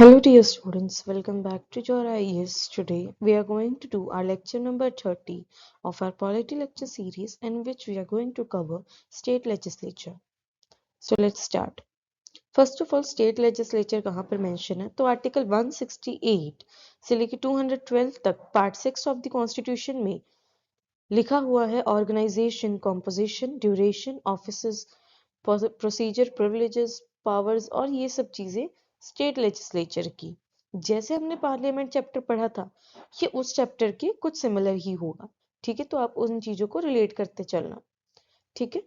Hello dear students, welcome back to your IES. Today we are going to do our lecture number 30 of our polity lecture series in which we are going to cover state legislature. So let's start. First of all, state legislature कहाँ पर mention है? तो article 168 से लेके 212 तक part 6 of the constitution में लिखा हुआ है organization, composition, duration, offices, procedure, privileges, powers और ये सब चीजें स्टेट लेजिस्लेचर की। जैसे हमने पार्लियामेंट चैप्टर पढ़ा था, ये उस चैप्टर के कुछ सिमिलर ही होगा। ठीक है, तो आप उन चीजों को रिलेट करते चलना। ठीक है,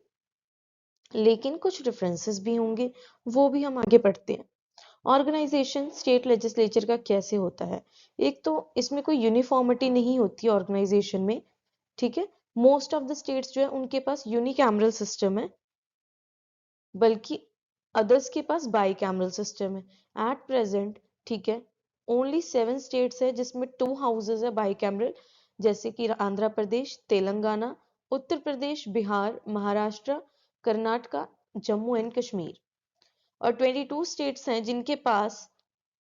लेकिन कुछ डिफरेंसेस भी होंगे, वो भी हम आगे पढ़ते हैं। ऑर्गेनाइजेशन स्टेट लेजिस्लेचर का कैसे होता है? एक तो इसमें कोई यूनिफॉर्मिटी नहीं होती ऑर्गेनाइजेशन में। ठीक है, मोस्ट ऑफ द स्टेट्स जो है उनके पास यूनिकैमरल सिस्टम है, बल्कि अदर्स के पास बाई कैमरल सिस्टम है एट प्रेजेंट। ठीक है, ओनली 7 स्टेट्स है जिसमें 2 हाउसेज है बाई कैमरल, जैसे कि आंध्र प्रदेश, तेलंगाना, उत्तर प्रदेश, बिहार, महाराष्ट्र, कर्नाटका, जम्मू एंड कश्मीर। और 22 स्टेट्स हैं जिनके पास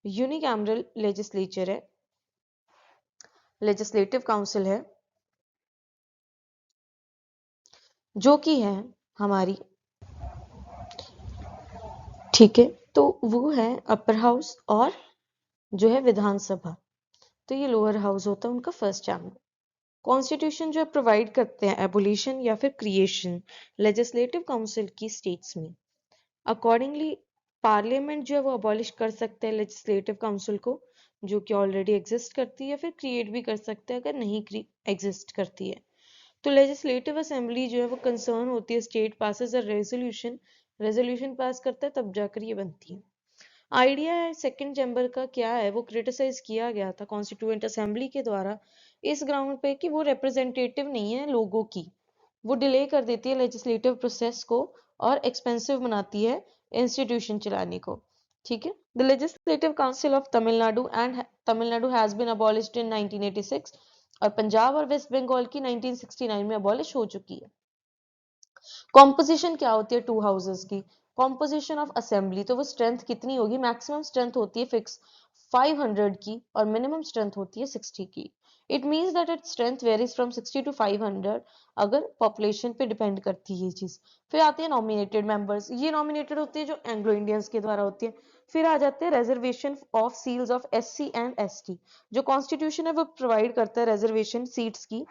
यूनिकैमरल लेजिस्लेचर है, लेजिस्लेटिव काउंसिल है, जो कि है हमारी। ठीक है, तो वो है अपर हाउस और जो है विधानसभा। तो ये लोअर हाउस होता है उनका फर्स्ट चैम्बर। कॉन्स्टिट्यूशन जो है प्रोवाइड करते हैं एबोलिशन या फिर क्रिएशन लेजिस्लेटिव काउंसिल की स्टेट्स में। अकॉर्डिंगली पार्लियामेंट जो है वो अबॉलिश कर सकते हैं लेजिस्लेटिव काउंसिल को, जो कि ऑलरेडी एग्जिस्ट करती है, या फिर क्रिएट भी कर सकते हैं अगर नहीं एग्जिस्ट करती है। तो लेजिस्लेटिव असेंबली जो है वो कंसर्न होती है state passes a resolution, resolution pass करता है तब जाकर ये बनती है। आइडिया है सेकंड चैम्बर का क्या है, वो क्रिटिसाइज किया गया था कॉन्स्टिट्यूएंट असेंबली के द्वारा इस ग्राउंड पे कि वो रिप्रेजेंटेटिव नहीं है लोगों की, वो डिले कर देती है लेजिस्लेटिव प्रोसेस को और एक्सपेंसिव बनाती है इंस्टीट्यूशन चलाने को। ठीक है, the legislative council of Tamil Nadu and Tamil Nadu has been abolished in 1986 और पंजाब और वेस्ट बंगाल की 1969 में अबॉलिश हो चुकी है। कॉम्पोजिशन क्या होती है टू हाउसेस की? कॉम्पोजिशन ऑफ असेंबली, तो वो स्ट्रेंथ कितनी होगी? मैक्सिमम स्ट्रेंथ होती है फिक्स 500 की और मिनिमम स्ट्रेंथ होती है 60 की। It means that it strength varies from 60 to 500 अगर पॉपुलेशन पे डिपेंड करती है ये चीज। फिर आते हैं नॉमिनेटेड मेंबर्स, ये नॉमिनेटेड होते हैं जो एंग्लो इंडियंस के द्वारा होती है। फिर आ जाते हैं reservation of seats of SC and ST, जो कॉन्स्टिट्यूशन है वो प्रोवाइड करता है रिजर्वेशन सीट्स की।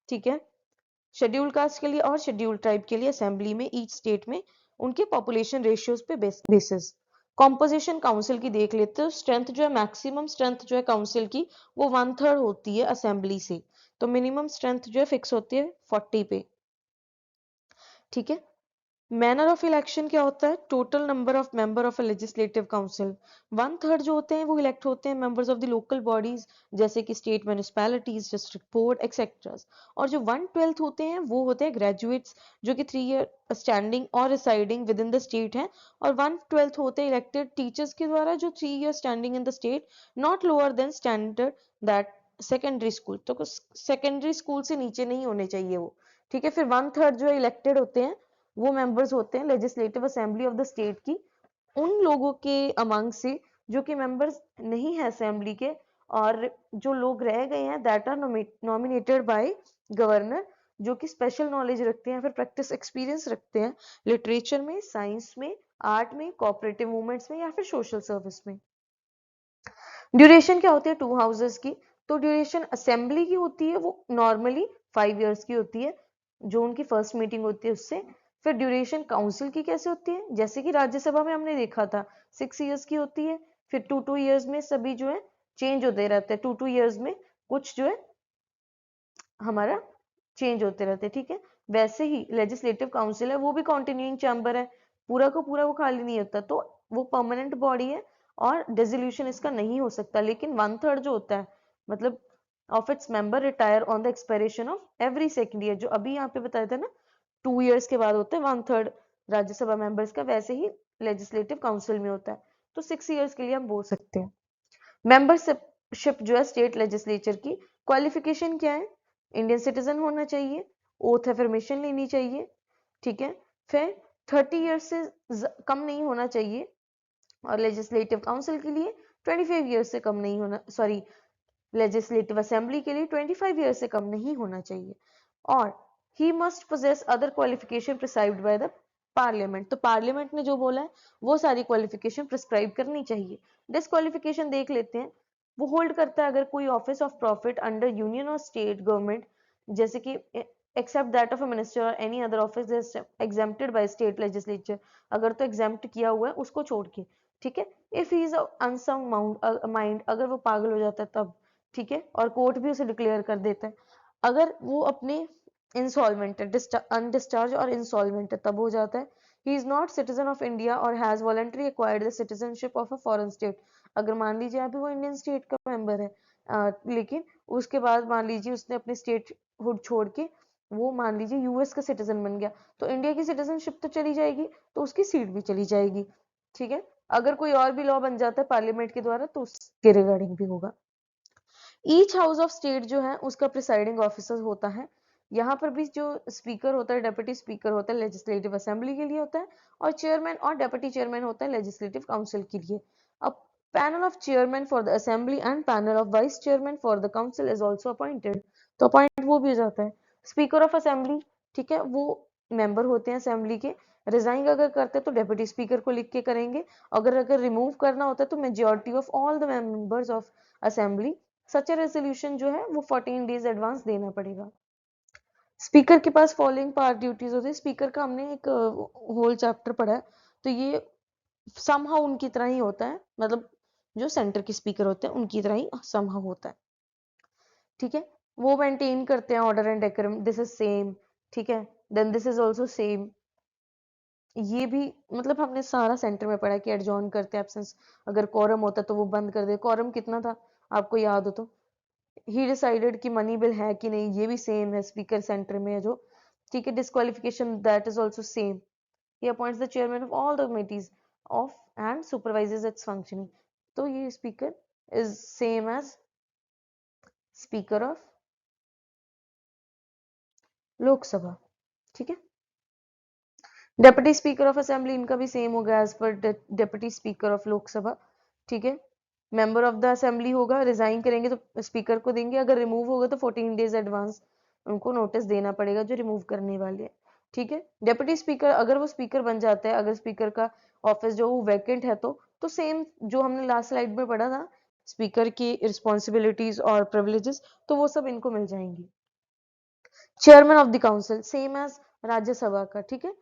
ठीक है, शेड्यूल कास्ट के लिए और शेड्यूल ट्राइब के लिए असेंबली में ईच स्टेट में उनके पॉपुलेशन रेशियोज पे बेसिस। कॉम्पोजिशन काउंसिल की देख लेते हो, स्ट्रेंथ जो है मैक्सिमम स्ट्रेंथ जो है काउंसिल की वो 1/3 होती है असेंबली से, तो मिनिमम स्ट्रेंथ जो है फिक्स होती है 40 पे। ठीक है, मैनर ऑफ इलेक्शन क्या होता है? Total number of member of a legislative council, 1/3 जो होते हैं वो इलेक्ट होते हैं members of the local bodies, जैसे कि state municipalities, district board etcetera. और जो 1/12 होते हैं वो होते हैं ग्रेजुएट्स, जो कि 3 ईयर स्टैंडिंग और residing with in the state है। और 1/12 होते हैं इलेक्टेड टीचर्स के द्वारा, जो 3 year standing in the state, not lower than standard that secondary school, तो सेकेंडरी स्कूल से नीचे नहीं होने चाहिए वो। ठीक है, फिर 1/3 जो इलेक्टेड होते हैं वो मेंबर्स होते हैं legislative assembly of the state की, उन लोगों के अमंग से जो कि मेंबर्स नहीं है असेंबली के, और जो लोग रह गए हैं that are nominated by governor, जो कि स्पेशल नॉलेज रखते हैं, फिर प्रैक्टिस एक्सपीरियंस रखते हैं लिटरेचर में, साइंस में, आर्ट में, कोऑपरेटिव मूवमेंट्स में या फिर सोशल सर्विस में। ड्यूरेशन क्या होती है टू हाउसेस की? तो ड्यूरेशन असेंबली की होती है वो नॉर्मली 5 इयर्स की होती है, जो उनकी फर्स्ट मीटिंग होती है उससे। फिर ड्यूरेशन काउंसिल की कैसे होती है? जैसे कि राज्यसभा में हमने देखा था 6 इयर्स की होती है, फिर 2 इयर्स में सभी जो है चेंज होते रहते हैं, 2 इयर्स में कुछ जो है हमारा चेंज होते रहते हैं। ठीक है, वैसे ही लेजिस्लेटिव काउंसिल है वो भी कॉन्टिन्यूइंग चैम्बर है, पूरा का पूरा वो खाली नहीं होता, तो वो परमानेंट बॉडी है और डिसोल्यूशन इसका नहीं हो सकता। लेकिन 1/3 जो होता है, मतलब of its member retire on the expiration of every second year, जो अभी यहाँ पे बताया था ना 2 इयर्स के बाद होता है 1/3 राज्यसभा मेंबर्स का, वैसे ही लेजिस्लेटिव काउंसिल में होता है। तो 6 इयर्स के लिए हम बोल सकते हैं। मेंबरशिप जो है स्टेट लेजिस्लेचर की, क्वालिफिकेशन क्या है? इंडियन सिटीजन होना चाहिए, ओथ एफर्मेशन लेनी चाहिए। ठीक है, फिर 30 इयर्स से कम नहीं होना चाहिए, और लेजिस्लेटिव काउंसिल के लिए 25 ईयर्स से कम नहीं होना, सॉरी, लेजिस्लेटिव असेंबली के लिए 25 ईयर्स से कम नहीं होना चाहिए। और he must possess other qualification prescribed by the parliament, तो पार्लियामेंट ने जो बोला है वो सारी क्वालिफिकेशन प्रिस्क्राइब करनी चाहिए। डिस्क्वालिफिकेशन देख लेते हैं। वो होल्ड करता है अगर कोई office of profit under union और स्टेट गवर्नमेंट, जैसे कि except that of a minister और any other office exempted by state legislature, अगर तो एग्जेम्प्ट किया हुआ है उसको छोड़ के, ठीक है। If he is unsound mind, अगर वो पागल हो जाता है तब, ठीक है, और कोर्ट भी उसे डिक्लेयर कर देता है। अगर वो अपने इंसॉल्वेंट है, अनडिस्चार्ज और इंसॉल्वेंट है, तब हो जाता है। He is not citizen of India और has voluntary acquired the citizenship of a foreign state, अगर मान लीजिए अभी वो इंडियन स्टेट का मेंबर है, लेकिन उसके बाद मान लीजिए उसने अपने स्टेट हुड छोड़ के वो मान लीजिए यूएस का सिटीजन बन गया, तो इंडिया की सिटीजनशिप तो चली जाएगी, तो उसकी सीट भी चली जाएगी, ठीक है। अगर कोई और भी लॉ बन जाता है पार्लियामेंट के द्वारा तो उसके रिगार्डिंग भी होगा। ईच हाउस ऑफ स्टेट जो है उसका प्रिसाइडिंग ऑफिसर होता है। यहाँ पर भी जो स्पीकर होता है, डेप्यूटी स्पीकर होता है, लेजिस्लेटिव असेंबली के लिए होता है, और चेयरमैन और डेप्यूटी चेयरमैन होता है लेजिस्लेटिव काउंसिल के लिए। अब panel of chairman for the assembly and panel of vice chairman for the council is also appointed, तो अपॉइंट वो भी हो जाता है। स्पीकर ऑफ असेंबली, ठीक है, वो मेंबर होते हैं असेंबली के, रिजाइन अगर करते हैं तो डेप्यूटी स्पीकर को लिख के करेंगे, अगर रिमूव करना होता है तो majority of all the members of assembly, such A resolution जो है वो 14 डेज एडवांस देना पड़ेगा। स्पीकर के पास फॉलोइंग पावर ड्यूटीज होती है। स्पीकर का हमने एक होल चैप्टर पढ़ा है, तो ये समहाउ उनकी तरह ही होता है, मतलब जो सेंटर के स्पीकर होते हैं उनकी तरह ही समहाउ होता है, ठीक है। वो मेंटेन करते हैं order and decorum, this is same, ठीक है। Then this is also same, ये भी मतलब हमने सारा सेंटर में पढ़ा कि एडजॉर्न करते हैं, एब्सेंस अगर कोरम होता तो वो बंद कर दे। कोरम कितना था आपको याद हो तो, ही डिसाइडेड कि मनी बिल है कि नहीं, ये भी सेम है, स्पीकर सेंटर में है जो, ठीक है। Disqualification that is also same, he appoints the chairman of all the committees of and supervises its functioning, तो ये speaker is same as speaker of Lok Sabha, ठीक है। डेप्यूटी स्पीकर ऑफ असेंबली इनका भी सेम होगा as per deputy speaker of Lok Sabha, ठीक है। Member of the assembly होगा, रिजाइन करेंगे तो स्पीकर को देंगे, अगर रिमूव होगा तो 14 डेज एडवांस उनको नोटिस देना पड़ेगा जो रिमूव करने वाले हैं, ठीक है। डेप्यूटी स्पीकर अगर वो स्पीकर बन जाता है, अगर स्पीकर का ऑफिस जो वैकेंट है तो सेम जो हमने लास्ट स्लाइड में पढ़ा था स्पीकर की रिस्पॉन्सिबिलिटीज और प्रिविलेजेस, तो वो सब इनको मिल जाएंगी। Chairman of the council same as Rajya Sabha का, ठीक है।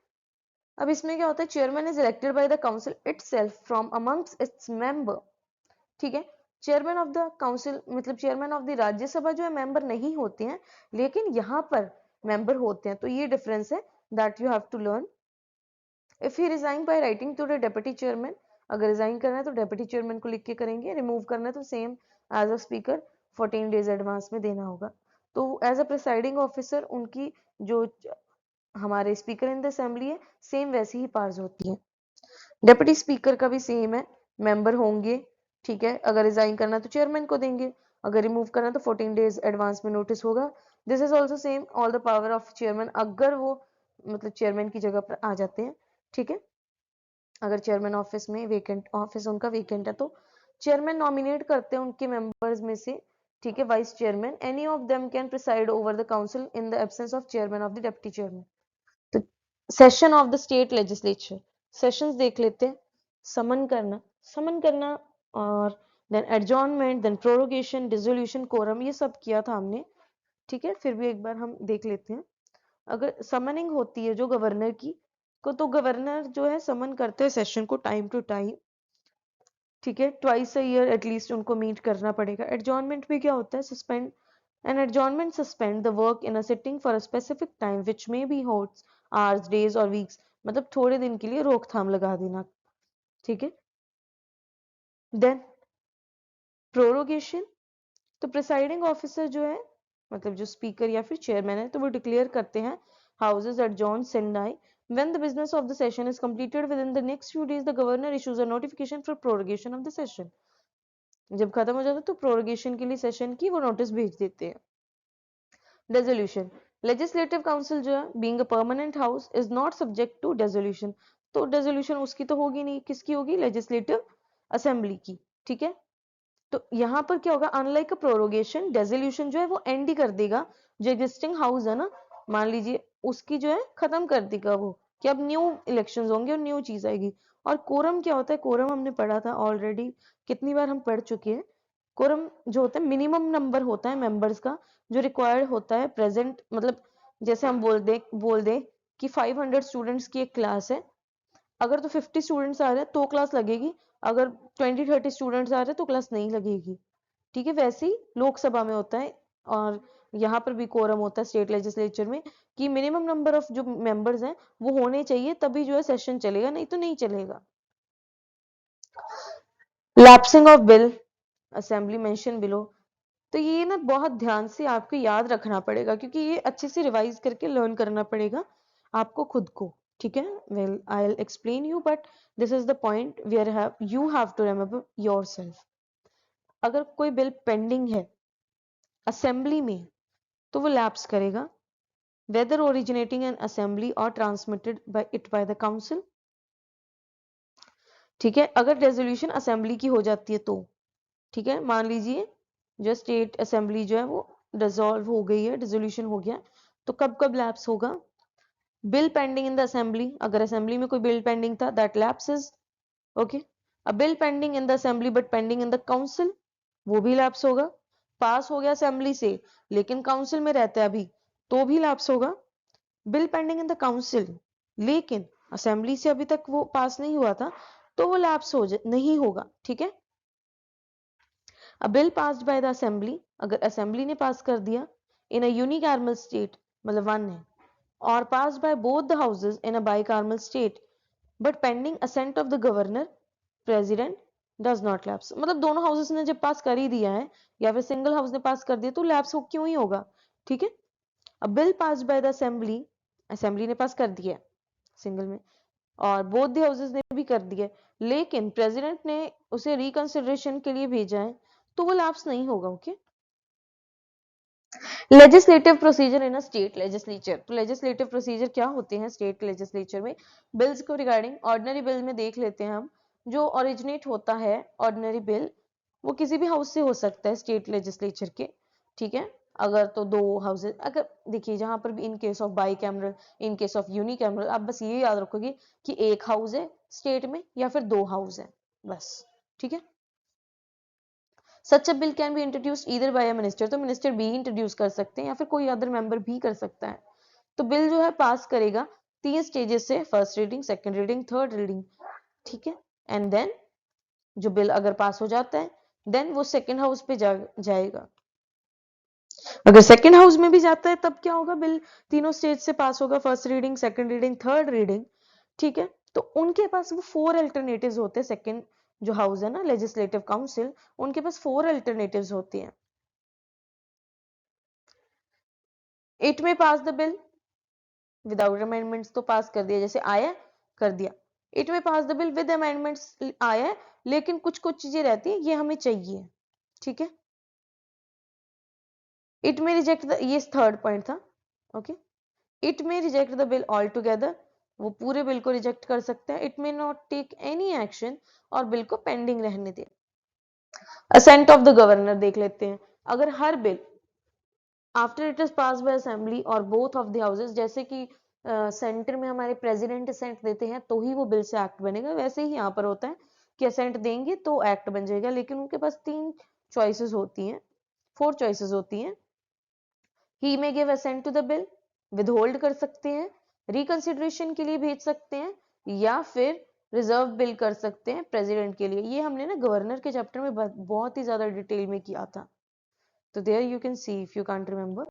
अब इसमें क्या होता है, chairman is elected by the council itself from amongst its member, ठीक है। चेयरमैन ऑफ द काउंसिल मतलब चेयरमैन ऑफ द राज्यसभा जो है मेंबर नहीं होते हैं, लेकिन यहाँ पर मेंबर होते हैं, तो ये डिफरेंस है that you have to learn. If he resign by writing to the deputy chairman, अगर रिजाइन करना है तो डेप्यूटी चेयरमैन को लिख के करेंगे, रिमूव करना है तो same as a speaker 14 days advance में देना होगा। तो एज अ प्रिसाइडिंग ऑफिसर उनकी जो हमारे स्पीकर इन द असेंबली है सेम वैसी ही पावर्स होती है। डेप्यूटी स्पीकर का भी सेम है, मेंबर होंगे, ठीक है। अगर रिजाइन करना तो चेयरमैन को देंगे, अगर रिमूव करना तो 14 डेज एडवांस में नोटिस होगा। This is also same all the power of chairman, अगर वो मतलब चेयरमैन की जगह पर आ जाते हैं, ठीक है। अगर चेयरमैन ऑफिस में वेकेंट, ऑफिस उनका वेकेंट है तो चेयरमैन नॉमिनेट करते हैं उनके मेंबर्स में से, ठीक है, vice chairman, any of them can preside over the council in the absence of chairman of the deputy chairman. तो session of the state legislature, sessions देख लेते हैं। समन करना और then adjournment, then prorogation, dissolution, quorum, ये सब किया था हमने, ठीक है। फिर भी एक बार हम देख लेते हैं। अगर समनिंग होती है जो गवर्नर की को, तो गवर्नर जो है समन करते हैं सेशन को टाइम टू टाइम, ठीक है, ट्वाइस अ ईयर एटलीस्ट उनको मीट करना पड़ेगा। एडजॉर्नमेंट भी क्या होता है, suspend an adjournment suspend the work in a sitting for a specific time which may be holds hours, days और वीक्स, मतलब थोड़े दिन के लिए रोकथाम लगा देना, ठीक है। देन प्रोरोगेशन, तो प्रिसाइडिंग ऑफिसर जो है मतलब जो स्पीकर या फिर चेयरमैन है, तो वो डिक्लेयर करते हैं houses adjourn sine die when the business of the session is completed within the next few days, the governor issues a notification for prorogation of the session, जब खत्म हो जाता है तो प्रोरोगेशन के लिए सेशन की वो नोटिस भेज देते हैं। डेसोल्यूशन, लेजिस्लेटिव काउंसिल जो है being a permanent house is not subject to dissolution, तो डेसोल्यूशन उसकी तो होगी नहीं, किसकी होगी, लेजिस्लेटिव असेंबली की, ठीक है। तो यहाँ पर क्या होगा, अनलाइक अ प्रोरोगेशन, डेजोल्यूशन जो है वो एंड ही कर देगा, जो एग्जिस्टिंग हाउस है ना, मान लीजिए उसकी जो है खत्म कर देगा वो, कि अब न्यू इलेक्शंस होंगे और न्यू चीज आएगी। और कोरम क्या होता है, कोरम हमने पढ़ा था ऑलरेडी, कितनी बार हम पढ़ चुके हैं। कोरम जो होता है मिनिमम नंबर होता है मेंबर्स का जो रिक्वायर्ड होता है प्रेजेंट, मतलब जैसे हम बोल दे कि 500 स्टूडेंट्स की एक क्लास है, अगर तो 50 स्टूडेंट्स आ रहे हैं तो क्लास लगेगी, अगर 20-30 स्टूडेंट्स आ रहे हैं तो क्लास नहीं लगेगी। ठीक है, वैसे ही लोकसभा में होता है और यहाँ पर भी कोरम होता है स्टेट लेजिस्लेचर में, कि मिनिमम नंबर ऑफ जो मेंबर्स हैं वो होने चाहिए, तभी जो है सेशन चलेगा, नहीं तो नहीं चलेगा। Lapsing of bill assembly mention below, तो ये ना बहुत ध्यान से आपको याद रखना पड़ेगा, क्योंकि ये अच्छे से रिवाइज करके लर्न करना पड़ेगा आपको खुद को। ठीक है, well I will explain you, but this is the point where you have to remember yourself. अगर कोई बिल पेंडिंग है असेंबली में तो वो लैप्स करेगा, whether originating in assembly or transmitted by it by the council। ठीक है, अगर रेजोल्यूशन असेंबली की हो जाती है तो, ठीक है, मान लीजिए जो स्टेट असेंबली जो है वो डिसॉल्व हो गई है, डिसोल्यूशन हो गया, तो कब कब लैप्स होगा, bill pending in the assembly, अगर असेंबली में कोई बिल पेंडिंग था that lapses. Okay, a bill pending in the assembly but pending in the council, वो भी लैप्स होगा। पास हो गया असेंबली से लेकिन काउंसिल में रहता है अभी, तो भी लैप्स होगा। Bill pending in the council लेकिन असेंबली से अभी तक वो पास नहीं हुआ था, तो वो लैप्स नहीं होगा। ठीक है, अ bill passed by the assembly, अगर असेंबली ने पास कर दिया इन अ यूनिकैर्मल स्टेट, मतलब वन है, और passed by both the houses in a bicameral state but pending assent of the governor president does not lapse, मतलब दोनों हाउसेस ने जब पास कर ही दिया है या फिर सिंगल हाउस ने पास कर दिया तो लैप्स क्यों ही होगा। ठीक है, अ bill passed by the assembly, assembly ने पास कर दिया सिंगल में, और बोथ द हाउसेस ने भी कर दिया, लेकिन प्रेसिडेंट ने उसे रिकंसिडरेशन के लिए भेजा है, तो वो लैप्स नहीं होगा। Okay, legislative procedure in a state legislature, तो लेजिस्लेटिव प्रोसीजर क्या होते हैं स्टेट लेजिस्लेचर में, बिल्स को रिगार्डिंग ऑर्डिनरी बिल में देख लेते हैं हम। जो ओरिजिनेट होता है ऑर्डिनरी बिल वो किसी भी हाउस से हो सकता है स्टेट लेजिस्लेचर के। ठीक है, अगर तो दो हाउसेज, अगर देखिए जहां पर भी in case of bicameral, in case of unicameral, आप बस ये याद रखोगे कि एक हाउस है स्टेट में या फिर दो हाउस है बस। ठीक है, such a bill can be introduced either by a minister, तो मिनिस्टर भी इंट्रोड्यूस कर सकते हैं या फिर कोई अदर मेंबर भी कर सकता है। तो बिल जो है पास करेगा 3 स्टेजेस से, first reading, second reading, third reading. ठीक है, एंड देन जो बिल अगर पास हो जाता है देन वो सेकंड हाउस पे जाएगा। अगर सेकंड हाउस में भी जाता है तब क्या होगा, बिल तीनों स्टेज से पास होगा, first reading, second reading, third reading. ठीक है, तो उनके पास वो 4 अल्टरनेटिव्स होते हैं, सेकंड जो हाउस है ना लेजिस्लेटिव काउंसिल, उनके पास 4 अल्टरनेटिव्स होती हैं। इट में पास द बिल विदाउट अमेंडमेंट्स, तो पास कर दिया, जैसे आया कर दिया। इट में पास द बिल विद अमेंडमेंट्स, आया है लेकिन कुछ कुछ चीजें रहती हैं ये हमें चाहिए। ठीक है, इट में रिजेक्ट द, ये थर्ड पॉइंट था। ओके, इट में reject the bill all together, वो पूरे बिल को रिजेक्ट कर सकते हैं। It may not take any action, और बिल को पेंडिंग रहने दे। असेंट ऑफ द गवर्नर देख लेते हैं, अगर हर bill after it is pass by assembly और बोथ ऑफ द हाउसेस, जैसे कि सेंटर में हमारे प्रेसिडेंट असेंट देते हैं तो ही वो बिल से एक्ट बनेगा, वैसे ही यहाँ पर होता है कि असेंट देंगे तो एक्ट बन जाएगा, लेकिन उनके पास 3 चॉइसेस होती हैं, 4 चॉइसेस होती हैं। He may give assent to the bill, withhold कर सकते हैं, रिकंसिडरेशन के लिए भेज सकते हैं, या फिर रिजर्व बिल कर सकते हैं प्रेसिडेंट के लिए। ये हमने ना गवर्नर के चैप्टर में बहुत ही ज्यादा डिटेल में किया था, तो there you can see if you can't remember.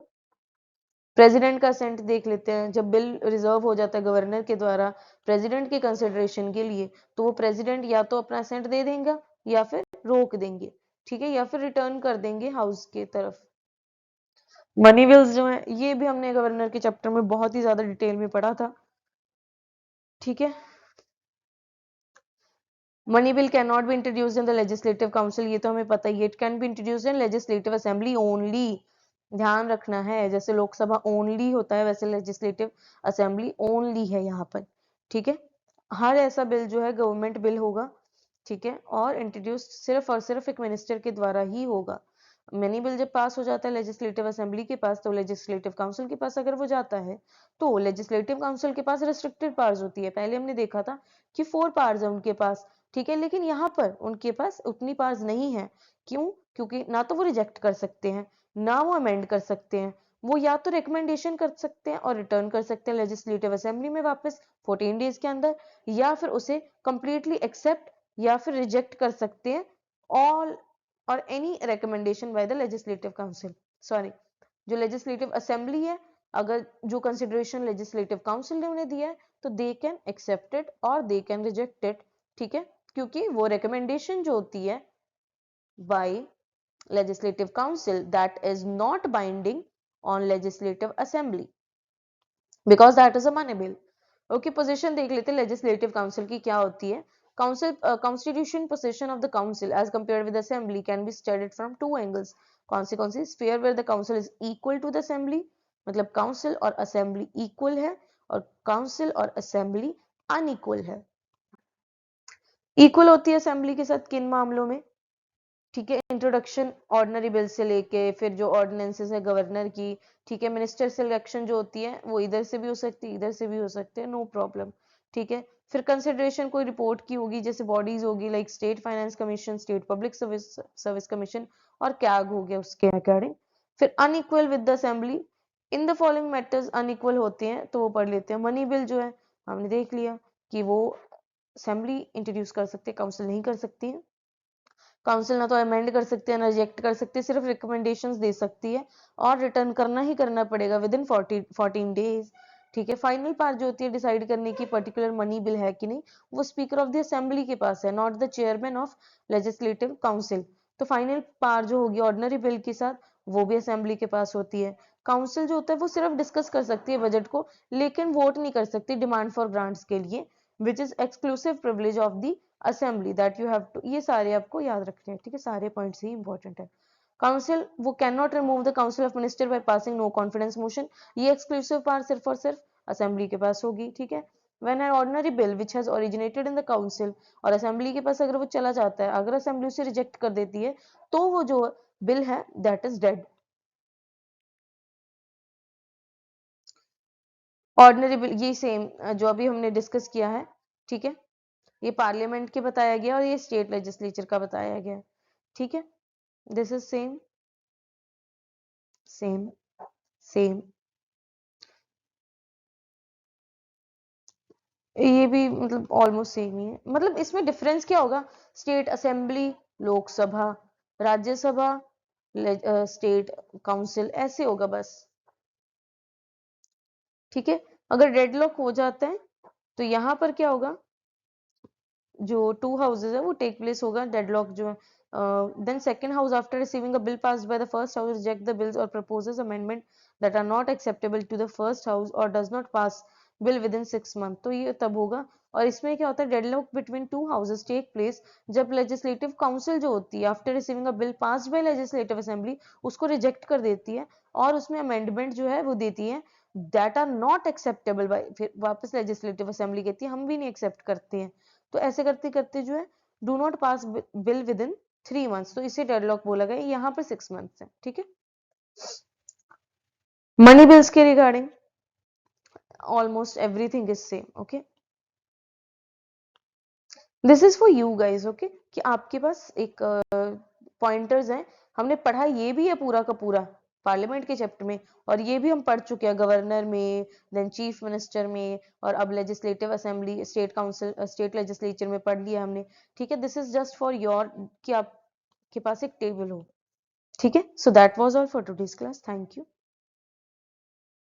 President का असेंट देख लेते हैं, जब बिल रिजर्व हो जाता है गवर्नर के द्वारा प्रेसिडेंट के कंसिडरेशन के लिए, तो वो प्रेसिडेंट या तो अपना असेंट दे देंगे या फिर रोक देंगे। ठीक है, या फिर रिटर्न कर देंगे हाउस के तरफ। मनी बिल्स जो है ये भी हमने गवर्नर के चैप्टर में बहुत ही ज्यादा डिटेल में पढ़ा था। ठीक है, money bill can not be introduced in the legislative council, ये तो हमें पता ही है। It can be introduced in legislative assembly only, ध्यान रखना है, जैसे लोकसभा ओनली होता है वैसे लेजिस्लेटिव असेंबली ओनली है यहाँ पर। ठीक है, हर ऐसा बिल जो है गवर्नमेंट बिल होगा ठीक है, और इंट्रोड्यूस सिर्फ और सिर्फ एक मिनिस्टर के द्वारा ही होगा। मनी बिल जब पास हो जाता है लेजिस्लेटिव असेंबली के पास, तो लेजिस्लेटिव काउंसिल के पास अगर वो जाता है तो लेजिस्लेटिव काउंसिल के पास रिस्ट्रिक्टेड पावर्स होती है। पहले हमने देखा था कि 4 पावर्स है उनके पास, ठीक है, लेकिन यहाँ पर उनके पास उतनी पावर्स नहीं है। क्यों? क्योंकि ना तो वो रिजेक्ट कर सकते हैं, ना वो अमेंड कर सकते हैं। वो या तो रिकमेंडेशन कर सकते हैं और रिटर्न कर सकते हैं लेजिस्लेटिव असेंबली में वापस 14 डेज के अंदर, या फिर उसे कंप्लीटली एक्सेप्ट या फिर रिजेक्ट कर सकते हैं ऑल और any recommendation by the legislative council, sorry जो लेजिस्लेटिव असेंबली है, अगर जो कंसिडरेशन लेजिस्लेटिव काउंसिल ने उन्हें दिया है तो दे कैन एक्सेप्ट इट और दे कैन रिजेक्ट इट, ठीक है, क्योंकि वो रिकमेंडेशन जो होती है bye legislative council that is not binding on legislative assembly because that is a money bill. Okay, position देख लेते हैं legislative council की क्या होती है। Constitution position of the council as compared with the assembly can be studied from two angles. कौन सी sphere where the council is equal to the assembly, मतलब council और assembly equal है, और council और assembly unequal है। equal होती है assembly के साथ किन मामलों में, ठीक है, इंट्रोडक्शन ऑर्डिनरी बिल से लेके फिर जो ऑर्डिनेंसेस है गवर्नर की, ठीक है, मिनिस्टर सिलेक्शन जो होती है वो इधर से भी हो सकती है इधर से भी हो सकते हैं, नो प्रॉब्लम, ठीक है। फिर कंसिडरेशन कोई रिपोर्ट की होगी, जैसे बॉडीज होगी like state finance commission, state public service commission और कैग हो गया उसके अकॉर्डिंग। फिर unequal with the assembly, in the following matters unequal होते हैं तो वो पढ़ लेते हैं। मनी बिल जो है हमने देख लिया कि वो असेंबली इंट्रोड्यूस कर सकते हैं, काउंसिल नहीं कर सकती है। काउंसिल ना तो अमेंड कर सकते हैं ना रिजेक्ट कर सकते हैं, सिर्फ रिकमेंडेशंस दे सकती है और रिटर्न करना ही करना पड़ेगा विद इन 14 डेज, ठीक है। फाइनल पार्ट जो होती है डिसाइड करने की पर्टिकुलर मनी बिल है कि नहीं, वो स्पीकर ऑफ द असेंबली के पास है, not the chairman of legislative council. तो फाइनल पार्ट जो होगी ऑर्डिनरी बिल के साथ वो भी असेंबली के पास होती है। काउंसिल जो होता है वो सिर्फ डिस्कस कर सकती है बजट को, लेकिन वोट नहीं कर सकती डिमांड फॉर ग्रांट्स के लिए, which is exclusive privilege of the assembly that you have to, ये सारे आपको याद रखने हैं, ठीक है, सारे पॉइंट्स ही इंपॉर्टेंट है। काउंसिल वो can not remove the council of minister by passing no confidence motion, ये एक्सक्लूसिव पावर सिर्फ और सिर्फ असेंबली के पास होगी, ठीक है। When an ordinary bill which has originated in the council, और असेंबली के पास अगर वो चला जाता है, अगर असेंबली उसे रिजेक्ट कर देती है तो वो जो बिल है that is dead. Ordinary bill ये सेम जो अभी हमने डिस्कस किया है, ठीक है, ये पार्लियामेंट के बताया गया और ये स्टेट लेजिस्लेचर का बताया गया, ठीक है। This is same same same, ये भी मतलब ऑलमोस्ट सेम ही है। मतलब इसमें डिफरेंस क्या होगा, state assembly, Lok Sabha, Rajya Sabha, state council, ऐसे होगा बस, ठीक है। अगर डेडलॉक हो जाता है तो यहाँ पर क्या होगा, जो टू हाउसेज है वो टेक प्लेस होगा डेडलॉक जो है। Then second house after receiving a bill passed by the first house reject the bills और proposes amendment that are not acceptable to the first house और does not pass bill within 6 month, तो ये तब होगा। और इसमें क्या होता है, deadlock between two houses take place जब लेजिस्लेटिव काउंसिल जो होती है after receiving a bill passed by legislative assembly उसको रिजेक्ट कर देती है और उसमें अमेंडमेंट जो है वो देती है that are not acceptable by, फिर वापस लेजिस्लेटिव असेंबली कहती है हम भी नहीं एक्सेप्ट करते हैं। तो ऐसे करते करते जो है do not pass bill with in 3 months, तो इसे डेडलॉक बोला गया, यहाँ पर 6 मंथ्स है, ठीक है। मनी बिल्स के regarding almost everything is same, okay. This is for you guys, okay, कि आपके पास एक पॉइंटर्स हैं। हमने पढ़ा ये भी है पूरा का पूरा पार्लियामेंट के चैप्टर में, और ये भी हम पढ़ चुके हैं गवर्नर में, देन चीफ मिनिस्टर में, और अब legislative assembly, state council, state legislature में पढ़ लिया हमने, ठीक है। This is just for your कि आपके पास एक टेबल हो, ठीक है। So that was all for today's class, thank you.